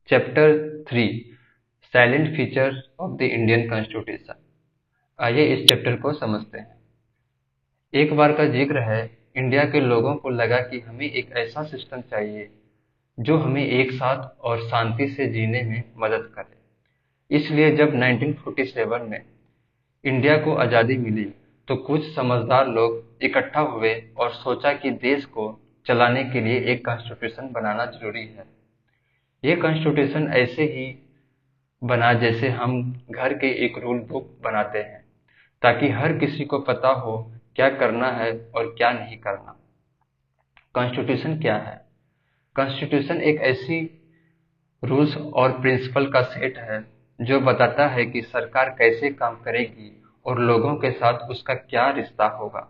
Chapter 3 salient features of the Indian constitution. आइए इस chapter को समझते हैं। एक बार का जिक्र है, इंडिया के लोगों को लगा कि हमें एक ऐसा सिस्टम चाहिए जो हमें एक साथ और शांति से जीने में मदद करे। इसलिए जब 1947 में इंडिया को आज़ादी मिली तो कुछ समझदार लोग इकट्ठा हुए और सोचा कि देश को चलाने के लिए एक कॉन्स्टिट्यूशन बनाना जरूरी है। ये कॉन्स्टिट्यूशन ऐसे ही बना जैसे हम घर के एक रूल बुक बनाते हैं, ताकि हर किसी को पता हो क्या करना है और क्या नहीं करना। कॉन्स्टिट्यूशन क्या है? कॉन्स्टिट्यूशन एक ऐसी रूल्स और प्रिंसिपल का सेट है जो बताता है कि सरकार कैसे काम करेगी और लोगों के साथ उसका क्या रिश्ता होगा।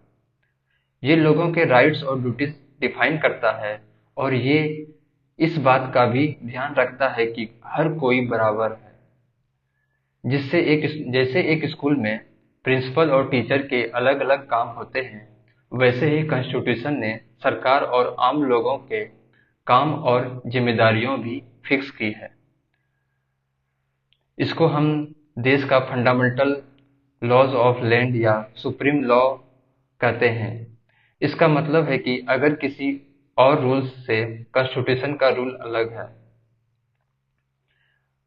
ये लोगों के राइट्स और ड्यूटीज डिफाइन करता है और ये इस बात का भी ध्यान रखता है कि हर कोई बराबर है। जैसे एक स्कूल में प्रिंसिपल और टीचर के अलग अलग काम होते हैं, वैसे ही कॉन्स्टिट्यूशन ने सरकार और आम लोगों के काम और जिम्मेदारियों भी फिक्स की है। इसको हम देश का फंडामेंटल लॉज ऑफ लैंड या सुप्रीम लॉ कहते हैं। इसका मतलब है कि अगर किसी और रूल्स से कॉन्स्टिट्यूशन का रूल अलग है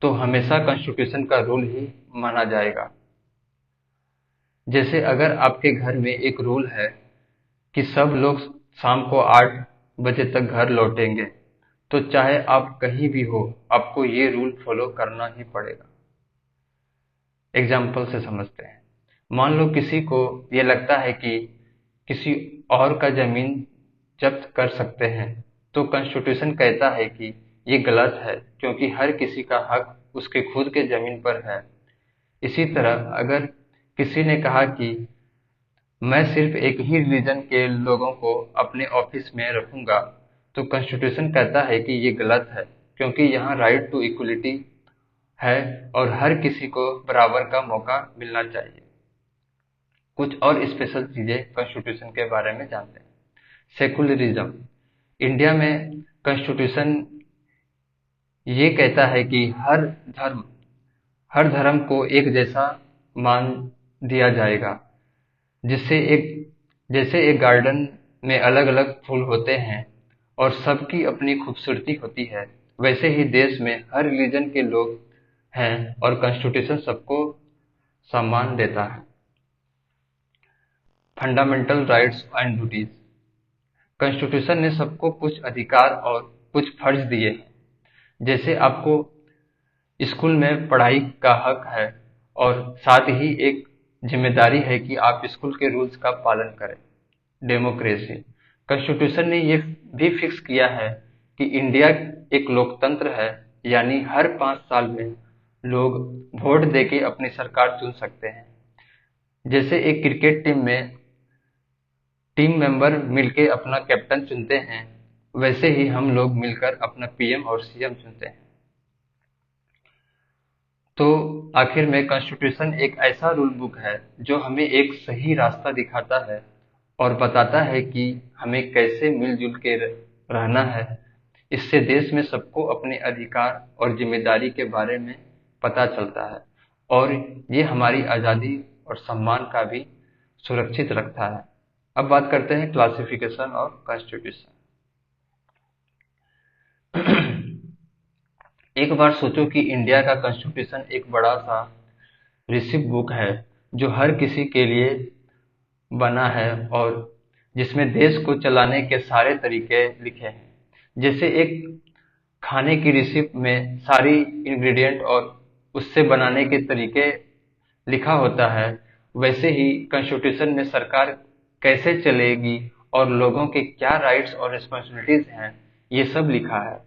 तो हमेशा कॉन्स्टिट्यूशन का रूल ही माना जाएगा। जैसे अगर आपके घर में एक रूल है कि सब लोग शाम को 8 बजे तक घर लौटेंगे, तो चाहे आप कहीं भी हो, आपको ये रूल फॉलो करना ही पड़ेगा। एग्जाम्पल से समझते हैं। मान लो किसी को ये लगता है कि किसी और का जमीन जब्त कर सकते हैं, तो कॉन्स्टिट्यूशन कहता है कि ये गलत है, क्योंकि हर किसी का हक उसके खुद के जमीन पर है। इसी तरह अगर किसी ने कहा कि मैं सिर्फ एक ही रिलीजन के लोगों को अपने ऑफिस में रखूंगा, तो कॉन्स्टिट्यूशन कहता है कि ये गलत है, क्योंकि यहाँ राइट टू इक्वलिटी है और हर किसी को बराबर का मौका मिलना चाहिए। कुछ और स्पेशल चीजें कॉन्स्टिट्यूशन के बारे में जानते हैं। सेकुलरिज्म। इंडिया में कॉन्स्टिट्यूशन ये कहता है कि हर धर्म को एक जैसा मान दिया जाएगा। जिससे एक जैसे एक गार्डन में अलग अलग फूल होते हैं और सबकी अपनी खूबसूरती होती है, वैसे ही देश में हर रिलीजन के लोग हैं और कॉन्स्टिट्यूशन सबको सम्मान देता है। Fundamental rights and duties. Constitution ने सबको कुछ अधिकार और कुछ फर्ज दिए हैं। जैसे आपको स्कूल में पढ़ाई का हक है और साथ ही एक जिम्मेदारी है कि आप स्कूल के रूल्स का पालन करें। डेमोक्रेसी। कॉन्स्टिट्यूशन ने ये भी फिक्स किया है कि इंडिया एक लोकतंत्र है, यानी हर 5 साल में लोग वोट देके अपनी सरकार चुन सकते हैं। जैसे एक क्रिकेट टीम में टीम मेंबर मिलके अपना कैप्टन चुनते हैं, वैसे ही हम लोग मिलकर अपना पीएम और सीएम चुनते हैं। तो आखिर में कॉन्स्टिट्यूशन एक ऐसा रूल बुक है जो हमें एक सही रास्ता दिखाता है और बताता है कि हमें कैसे मिलजुल के रहना है। इससे देश में सबको अपने अधिकार और जिम्मेदारी के बारे में पता चलता है और ये हमारी आज़ादी और सम्मान का भी सुरक्षित रखता है। अब बात करते हैं क्लासिफिकेशन और कॉन्स्टिट्यूशन। एक बार सोचो कि इंडिया का कॉन्स्टिट्यूशन एक बड़ा सा रिसिप्ट बुक है जो हर किसी के लिए बना है और जिसमें देश को चलाने के सारे तरीके लिखे हैं। जैसे एक खाने की रिसिप्ट में सारी इंग्रेडिएंट और उससे बनाने के तरीके लिखा होता है, वैसे ही कॉन्स्टिट्यूशन में सरकार कैसे चलेगी और लोगों के क्या राइट्स और रिस्पॉन्सिबिलिटीज हैं, ये सब लिखा है।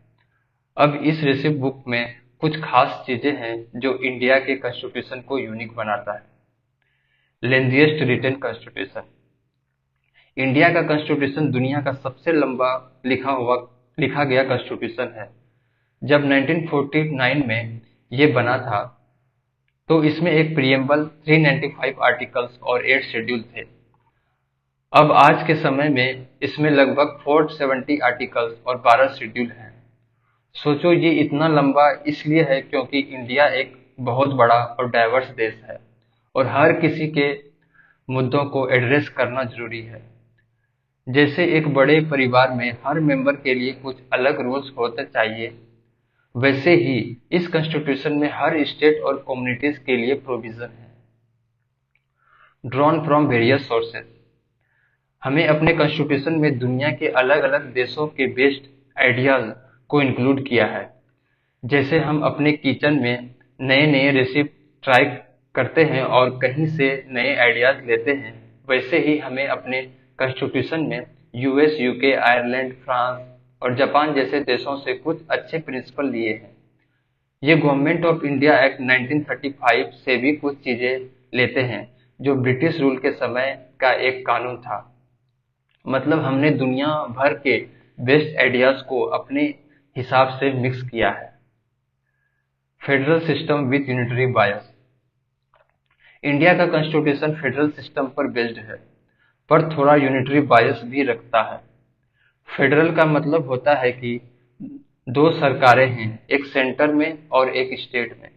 अब इस रेसिप्ट बुक में कुछ खास चीजें हैं जो इंडिया के कॉन्स्टिट्यूशन को यूनिक बनाता है। Lengthiest written constitution. इंडिया का कॉन्स्टिट्यूशन दुनिया का सबसे लंबा लिखा गया कॉन्स्टिट्यूशन है। जब 1949 में ये बना था तो इसमें एक प्रीएम्बल, 395 आर्टिकल्स और 8 शेड्यूल थे। अब आज के समय में इसमें लगभग 470 आर्टिकल्स और 12 शेड्यूल हैं। सोचो, ये इतना लंबा इसलिए है क्योंकि इंडिया एक बहुत बड़ा और डाइवर्स देश है और हर किसी के मुद्दों को एड्रेस करना जरूरी है। जैसे एक बड़े परिवार में हर मेंबर के लिए कुछ अलग रूल्स होते चाहिए, वैसे ही इस कॉन्स्टिट्यूशन में हर स्टेट और कम्युनिटीज के लिए प्रोविजन है, ड्रॉन फ्रॉम वेरियस सोर्सेस। हमें अपने कॉन्स्टिट्यूशन में दुनिया के अलग अलग देशों के बेस्ट आइडियाज को इंक्लूड किया है। जैसे हम अपने किचन में नए नए रेसिपी ट्राई करते हैं और कहीं से नए आइडियाज लेते हैं, वैसे ही हमें अपने कॉन्स्टिट्यूशन में यूएस, यूके, आयरलैंड, फ्रांस और जापान जैसे देशों से कुछ अच्छे प्रिंसिपल लिए हैं। ये गवर्नमेंट ऑफ इंडिया एक्ट 1935 से भी कुछ चीजें लेते हैं जो ब्रिटिश रूल के समय का एक कानून था। मतलब हमने दुनिया भर के बेस्ट आइडियाज को अपने हिसाब से मिक्स किया है। Federal system with unitary bias. India का कॉन्स्टिट्यूशन फेडरल सिस्टम पर बेस्ड है, पर थोड़ा यूनिटरी बायस भी रखता है। फेडरल का मतलब होता है कि दो सरकारें हैं, एक सेंटर में और एक स्टेट में।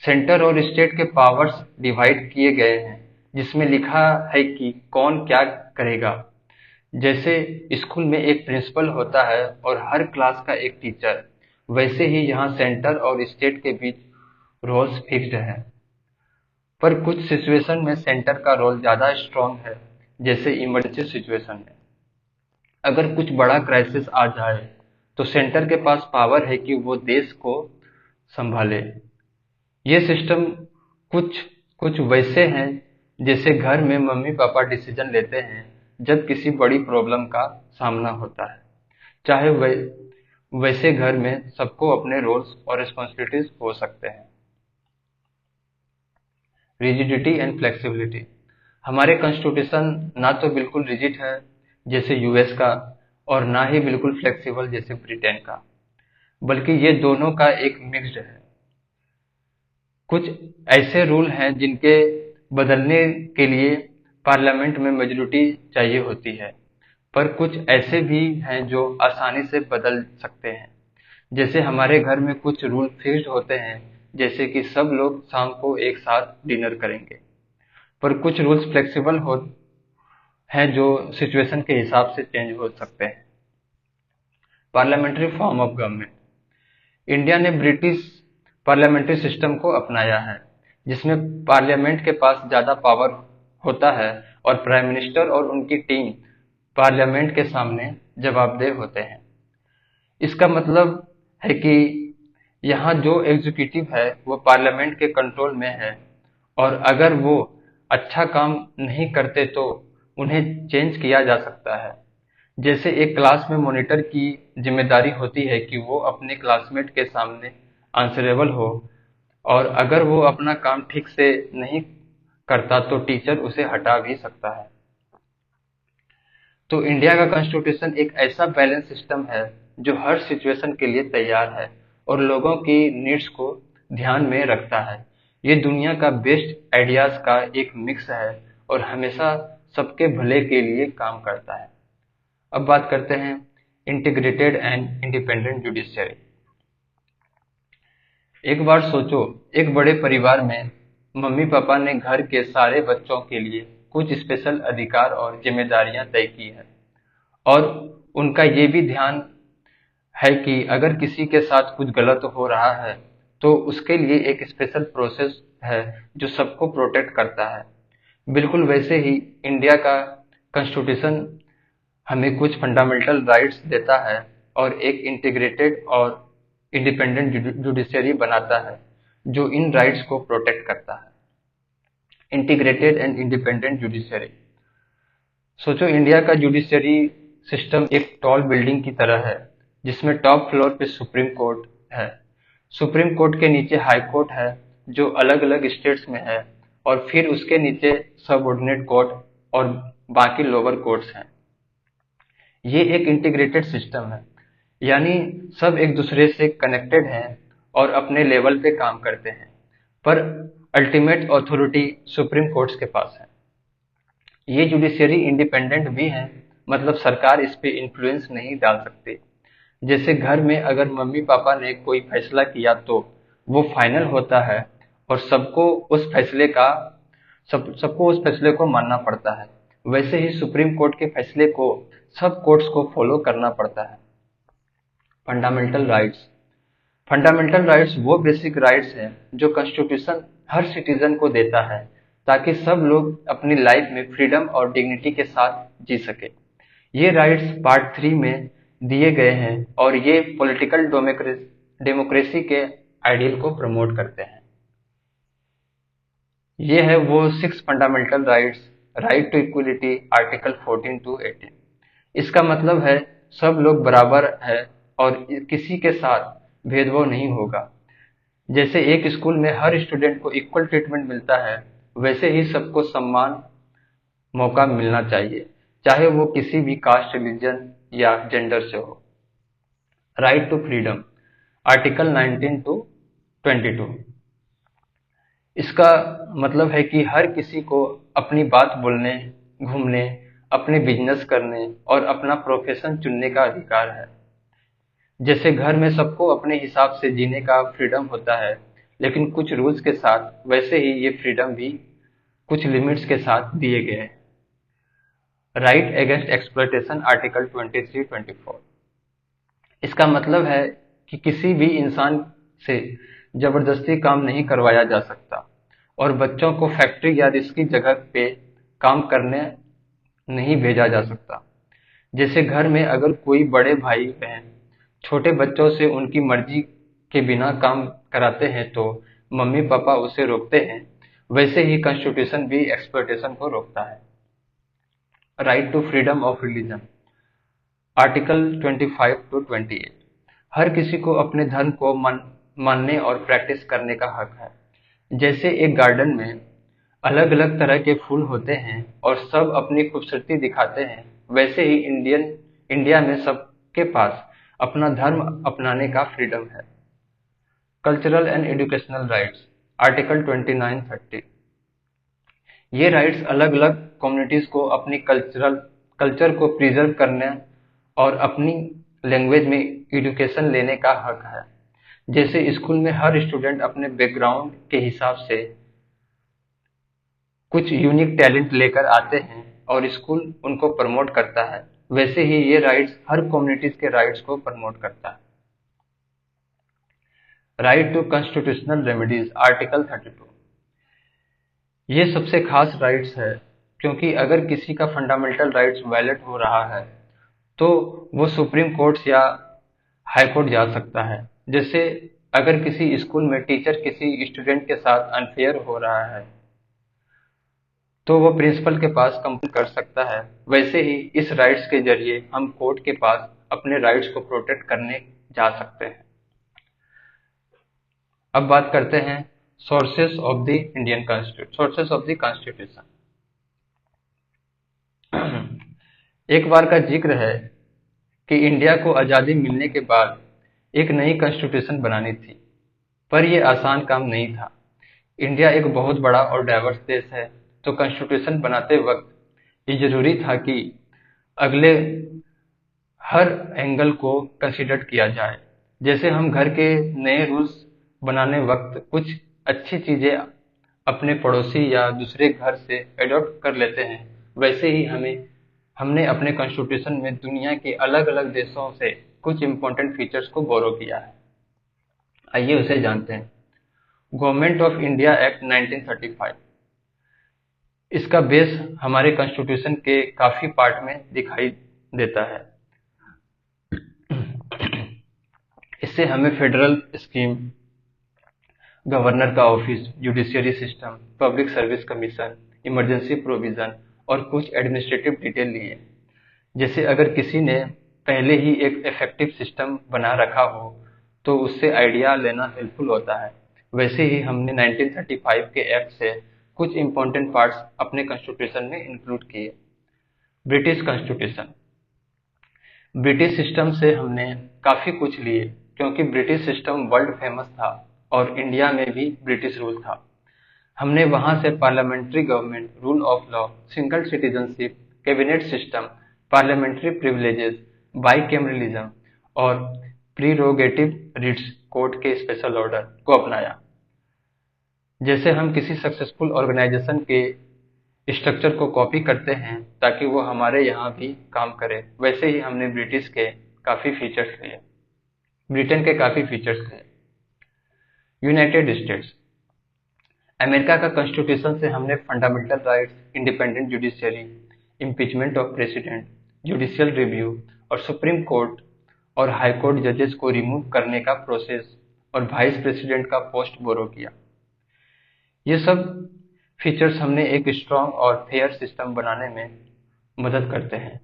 सेंटर और स्टेट के पावर्स डिवाइड किए गए हैं, जिसमें लिखा है कि कौन क्या करेगा। जैसे स्कूल में एक प्रिंसिपल होता है और हर क्लास का एक टीचर, वैसे ही यहाँ सेंटर और स्टेट के बीच रोल्स फिक्स्ड है। पर कुछ सिचुएशन में सेंटर का रोल ज्यादा स्ट्रांग है, जैसे इमरजेंसी सिचुएशन में। अगर कुछ बड़ा क्राइसिस आ जाए तो सेंटर के पास पावर है कि वो देश को संभाले। ये सिस्टम कुछ कुछ वैसे हैं जैसे घर में मम्मी पापा डिसीजन लेते हैं जब किसी बड़ी प्रॉब्लम का सामना होता है। चाहे वैसे घर में सबको अपने रोल्स और रिस्पॉन्सिबिलिटीज हो सकते हैं। Rigidity and flexibility. हमारे कॉन्स्टिट्यूशन ना तो बिल्कुल रिजिड है जैसे यूएस का, और ना ही बिल्कुल फ्लेक्सिबल जैसे ब्रिटेन का, बल्कि ये दोनों का एक मिक्स्ड है। कुछ ऐसे रूल हैं जिनके बदलने के लिए पार्लियामेंट में मेजोरिटी चाहिए होती है, पर कुछ ऐसे भी हैं जो आसानी से बदल सकते हैं। जैसे हमारे घर में कुछ रूल फिक्स्ड होते हैं, जैसे कि सब लोग शाम को एक साथ डिनर करेंगे, पर कुछ रूल्स फ्लेक्सिबल हो हैं जो सिचुएशन के हिसाब से चेंज हो सकते हैं। Parliamentary form of government. India ने ब्रिटिश पार्लियामेंट्री सिस्टम को अपनाया है, जिसमें पार्लियामेंट के पास ज्यादा पावर होता है और प्राइम मिनिस्टर और उनकी टीम पार्लियामेंट के सामने जवाबदेह होते हैं। इसका मतलब है कि यहाँ जो एग्जीक्यूटिव है वो पार्लियामेंट के कंट्रोल में है, और अगर वो अच्छा काम नहीं करते तो उन्हें चेंज किया जा सकता है। जैसे एक क्लास में मॉनिटर की जिम्मेदारी होती है कि वो अपने क्लासमेट के सामने आंसरेबल हो, और अगर वो अपना काम ठीक से नहीं करता तो टीचर उसे हटा भी सकता है। तो इंडिया का कॉन्स्टिट्यूशन एक ऐसा बैलेंस सिस्टम है जो हर सिचुएशन के लिए तैयार है और लोगों की नीड्स को ध्यान में रखता है। ये दुनिया का बेस्ट आइडियाज का एक मिक्स है और हमेशा सबके भले के लिए काम करता है। अब बात करते हैं इंटीग्रेटेड एंड इंडिपेंडेंट जुडिशियरी। एक बार सोचो, एक बड़े परिवार में मम्मी पापा ने घर के सारे बच्चों के लिए कुछ स्पेशल अधिकार और जिम्मेदारियां तय की है, और उनका ये भी ध्यान है कि अगर किसी के साथ कुछ गलत हो रहा है तो उसके लिए एक स्पेशल प्रोसेस है जो सबको प्रोटेक्ट करता है। बिल्कुल वैसे ही इंडिया का कॉन्स्टिट्यूशन हमें कुछ फंडामेंटल राइट्स देता है और एक इंटीग्रेटेड और इंडिपेंडेंट जुडिशरी बनाता है जो इन राइट्स को प्रोटेक्ट करता है। Integrated and independent judiciary. सोचो, इंडिया का जुडिशरी सिस्टम एक टॉल बिल्डिंग की तरह है, जिसमें टॉप फ्लोर पे सुप्रीम कोर्ट है। सुप्रीम कोर्ट के नीचे हाई कोर्ट है जो अलग अलग स्टेट्स में है, और फिर उसके नीचे सबऑर्डिनेट कोर्ट और बाकी लोअर कोर्ट्स हैं। ये एक इंटीग्रेटेड सिस्टम है, यानी सब एक दूसरे से कनेक्टेड हैं और अपने लेवल पे काम करते हैं, पर अल्टीमेट अथॉरिटी सुप्रीम कोर्ट्स के पास है। ये जुडिशियरी इंडिपेंडेंट भी है, मतलब सरकार इस पे इन्फ्लुएंस नहीं डाल सकती। जैसे घर में अगर मम्मी पापा ने कोई फैसला किया तो वो फाइनल होता है और सबको उस फैसले को मानना पड़ता है। वैसे ही सुप्रीम कोर्ट के फैसले को सब कोर्ट्स को फॉलो करना पड़ता है। Fundamental rights. फंडामेंटल राइट्स वो बेसिक राइट्स हैं जो कॉन्स्टिट्यूशन हर सिटीजन को देता है ताकि सब लोग अपनी लाइफ में फ्रीडम और डिग्निटी के साथ जी सके। ये राइट्स पार्ट 3 में दिए गए हैं और ये पॉलिटिकल डेमोक्रेसी के आइडियल को प्रमोट करते हैं। ये है वो 6 fundamental rights. Right to equality article 14 to 18। इसका मतलब है सब लोग बराबर है और किसी के साथ भेदभाव नहीं होगा। जैसे एक स्कूल में हर स्टूडेंट को इक्वल ट्रीटमेंट मिलता है, वैसे ही सबको समान मौका मिलना चाहिए, चाहे वो किसी भी कास्ट, रिलीजन या जेंडर से हो। Right to freedom article 19 to 22। इसका मतलब है कि हर किसी को अपनी बात बोलने, घूमने, अपने बिजनेस करने और अपना प्रोफेशन चुनने का अधिकार है। जैसे घर में सबको अपने हिसाब से जीने का फ्रीडम होता है, लेकिन कुछ रूल्स के साथ, वैसे ही ये फ्रीडम भी कुछ लिमिट्स के साथ दिए गए हैं। Right against exploitation article 23-24। इसका मतलब है कि किसी भी इंसान से जबरदस्ती काम नहीं करवाया जा सकता और बच्चों को फैक्ट्री या रिस्की जगह पे काम करने नहीं भेजा जा सकता। जैसे घर में अगर कोई बड़े भाई बहन छोटे बच्चों से उनकी मर्जी के बिना काम कराते हैं तो मम्मी पापा उसे रोकते हैं, वैसे ही कॉन्स्टिट्यूशन भी एक्सप्लॉयटेशन को रोकता है। Right to freedom of religion article 25 to 28। हर किसी को अपने धर्म को मानने और प्रैक्टिस करने का हक है। जैसे एक गार्डन में अलग अलग तरह के फूल होते हैं और सब अपनी खूबसूरती दिखाते हैं, वैसे ही इंडिया में सबके पास अपना धर्म अपनाने का फ्रीडम है। Cultural and educational rights article 29-30। ये राइट्स अलग अलग कम्युनिटीज को अपनी कल्चर को प्रिजर्व करने और अपनी लैंग्वेज में एजुकेशन लेने का हक है। जैसे स्कूल में हर स्टूडेंट अपने बैकग्राउंड के हिसाब से कुछ यूनिक टैलेंट लेकर आते हैं और स्कूल उनको प्रमोट करता है, वैसे ही ये राइट्स हर कम्युनिटीज के राइट्स को प्रमोट करता है। Right to constitutional remedies article 32। ये सबसे खास राइट्स है क्योंकि अगर किसी का फंडामेंटल राइट्स वायलेट हो रहा है तो वो सुप्रीम कोर्ट या हाई कोर्ट जा सकता है। जैसे अगर किसी स्कूल में टीचर किसी स्टूडेंट के साथ अनफेयर हो रहा है तो वो प्रिंसिपल के पास कंप्लेंट कर सकता है। वैसे ही इस राइट्स के जरिए हम कोर्ट के पास अपने राइट्स को प्रोटेक्ट करने जा सकते हैं। अब बात करते हैं सोर्सेस ऑफ द कॉन्स्टिट्यूशन। एक बार का जिक्र है कि इंडिया को आजादी मिलने के बाद एक नई कॉन्स्टिट्यूशन बनानी थी, पर यह आसान काम नहीं था। इंडिया एक बहुत बड़ा और डाइवर्स देश है, तो कॉन्स्टिट्यूशन बनाते वक्त ये जरूरी था कि अगले हर एंगल को कंसिडर किया जाए। जैसे हम घर के नए रूल्स बनाने वक्त कुछ अच्छी चीजें अपने पड़ोसी या दूसरे घर से एडॉप्ट कर लेते हैं, वैसे ही हमने अपने कॉन्स्टिट्यूशन में दुनिया के अलग अलग देशों से कुछ इंपॉर्टेंट फीचर्स को बोरो किया है। आइए उसे जानते हैं। Government of India act 1935। इसका बेस हमारे कॉन्स्टिट्यूशन के काफी पार्ट में दिखाई देता है। इससे हमें फेडरल स्कीम, गवर्नर का office, judiciary system, public service commission, emergency provision और कुछ एडमिनिस्ट्रेटिव डिटेल लिए। जैसे अगर किसी ने पहले ही एक इफेक्टिव सिस्टम बना रखा हो तो उससे आइडिया लेना हेल्पफुल होता है। वैसे ही हमने 1935 के एक्ट से कुछ इंपॉर्टेंट पार्ट्स अपने कॉन्स्टिट्यूशन में इंक्लूड किए। British constitution. ब्रिटिश सिस्टम से हमने काफी कुछ लिए क्योंकि ब्रिटिश सिस्टम वर्ल्ड फेमस था और इंडिया में भी ब्रिटिश रूल था। हमने वहां से parliamentary government, rule of law, single citizenship, cabinet system, parliamentary privileges, bicameralism और प्रीरोगेटिव रिट्स कोर्ट के स्पेशल ऑर्डर को अपनाया। जैसे हम किसी सक्सेसफुल ऑर्गेनाइजेशन के स्ट्रक्चर को कॉपी करते हैं ताकि वो हमारे यहाँ भी काम करे, वैसे ही हमने ब्रिटेन के काफी फीचर्स लिए। यूनाइटेड स्टेट्स अमेरिका का कॉन्स्टिट्यूशन से हमने fundamental rights, independent judiciary, impeachment of president, judicial review और सुप्रीम कोर्ट और हाई कोर्ट जजेस को रिमूव करने का प्रोसेस और वाइस प्रेसिडेंट का पोस्ट बोरो किया। ये सब फीचर्स हमने एक स्ट्रॉन्ग और फेयर सिस्टम बनाने में मदद करते हैं।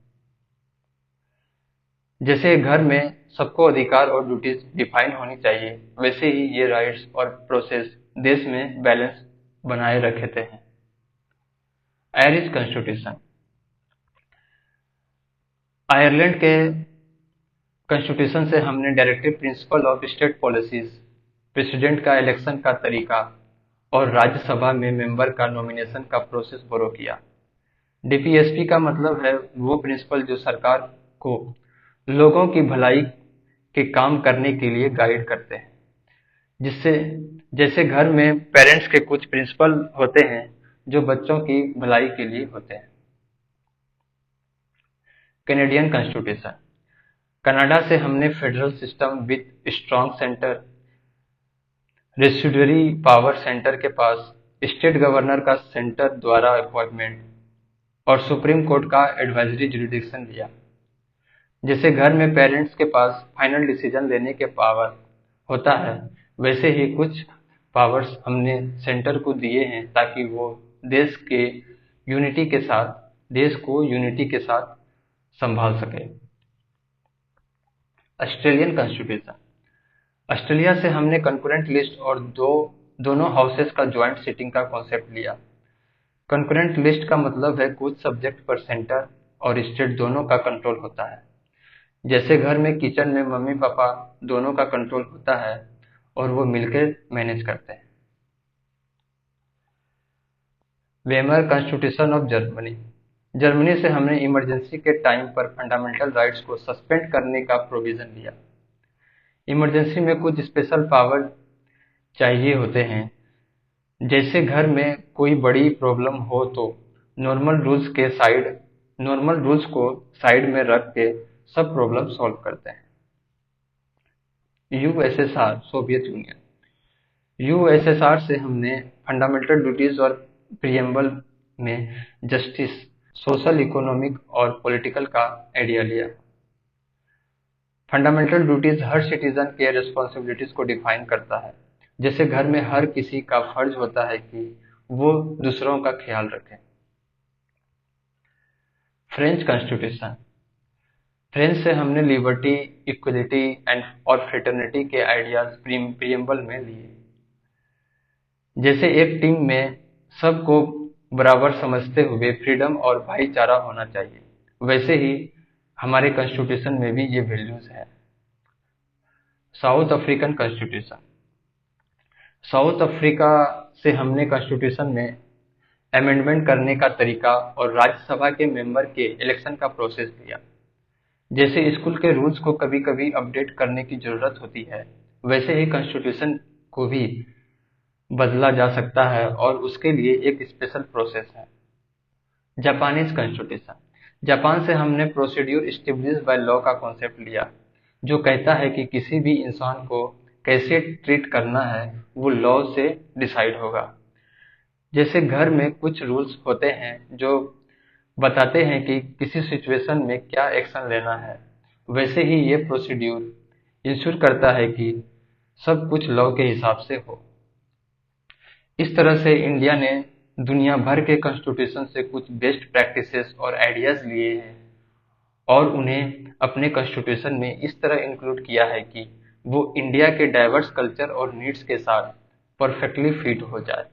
जैसे घर में सबको अधिकार और ड्यूटीज डिफाइन होनी चाहिए, वैसे ही ये राइट्स और प्रोसेस देश में बैलेंस बनाए रखते हैं। आयरिश कॉन्स्टिट्यूशन आयरलैंड के कॉन्स्टिट्यूशन से हमने directive principle of state policies, president का इलेक्शन का तरीका और राज्यसभा में मेंबर का नॉमिनेशन का प्रोसेस बोरो किया। डीपीएसपी का मतलब है वो प्रिंसिपल जो सरकार को लोगों की भलाई के काम करने के लिए गाइड करते हैं। जैसे घर में पेरेंट्स के कुछ प्रिंसिपल होते हैं जो बच्चों की भलाई के लिए होते हैं। कैनेडियन कॉन्स्टिट्यूशन कनाडा से हमने federal system with strong centre, residuary power centre के पास, स्टेट गवर्नर का सेंटर द्वारा अपॉइंटमेंट और सुप्रीम कोर्ट का एडवाइजरी जुरिडिक्शन लिया। जैसे घर में पेरेंट्स के पास फाइनल डिसीजन लेने के पावर होता है, वैसे ही कुछ पावर्स हमने सेंटर को दिए हैं ताकि वो देश को यूनिटी के साथ संभाल सके। ऑस्ट्रेलियन कॉन्स्टिट्यूशन ऑस्ट्रेलिया से हमने कंकरेंट लिस्ट और दोनों हाउसेस का ज्वाइंट सीटिंग का कॉन्सेप्ट लिया। कंकरेंट लिस्ट का मतलब है कुछ सब्जेक्ट पर सेंटर और स्टेट दोनों का कंट्रोल होता है। जैसे घर में किचन में मम्मी पापा दोनों का कंट्रोल होता है और वो मिलकर मैनेज करते हैं। वेमर कॉन्स्टिट्यूशन ऑफ जर्मनी से हमने इमरजेंसी के टाइम पर फंडामेंटल राइट्स को सस्पेंड करने का प्रोविजन लिया। इमरजेंसी में कुछ स्पेशल पावर चाहिए होते हैं। जैसे घर में कोई बड़ी प्रॉब्लम हो तो नॉर्मल रूल्स को साइड में रख के सब प्रॉब्लम सॉल्व करते हैं। यूएसएसआर सोवियत यूनियन यूएसएसआर से हमने फंडामेंटल ड्यूटीज और प्रियम्बल में जस्टिस, सोशल, इकोनॉमिक और पॉलिटिकल का आइडिया लिया। फंडामेंटल ड्यूटीज हर सिटीजन के रिस्पॉन्सिबिलिटीज को डिफाइन करता है। जैसे घर में हर किसी का फर्ज होता है कि वो दूसरों का ख्याल रखे। फ्रेंच कॉन्स्टिट्यूशन फ्रेंच से हमने लिबर्टी, इक्वलिटी एंड और फ्रेटर्निटी के आइडियाज प्रियम्बल में लिए। जैसे एक टीम में सबको बराबर समझते हुए फ्रीडम और भाईचारा होना चाहिए, वैसे ही हमारे कॉन्स्टिट्यूशन में भी ये वैल्यूज है। South African constitution south Africa से हमने कॉन्स्टिट्यूशन में अमेंडमेंट करने का तरीका और राज्यसभा के मेंबर के इलेक्शन का प्रोसेस दिया। जैसे स्कूल के रूल्स को कभी कभी अपडेट करने की जरूरत होती है, वैसे ही कॉन्स्टिट्यूशन को भी बदला जा सकता है और उसके लिए एक स्पेशल प्रोसेस है। जापानीज कॉन्स्टिट्यूशन जापान से हमने प्रोसीड्यूर एस्टेब्लिश्ड बाय लॉ का कॉन्सेप्ट लिया, जो कहता है कि किसी भी इंसान को कैसे ट्रीट करना है वो लॉ से डिसाइड होगा। जैसे घर में कुछ रूल्स होते हैं जो बताते हैं कि किसी सिचुएशन में क्या एक्शन लेना है, वैसे ही ये प्रोसीड्यूर इंश्योर करता है कि सब कुछ लॉ के हिसाब से हो। इस तरह से इंडिया ने दुनिया भर के कॉन्स्टिट्यूशन से कुछ बेस्ट प्रैक्टिसेस और आइडियाज लिए हैं और उन्हें अपने कॉन्स्टिट्यूशन में इस तरह इंक्लूड किया है कि वो इंडिया के डाइवर्स कल्चर और नीड्स के साथ परफेक्टली फिट हो जाए।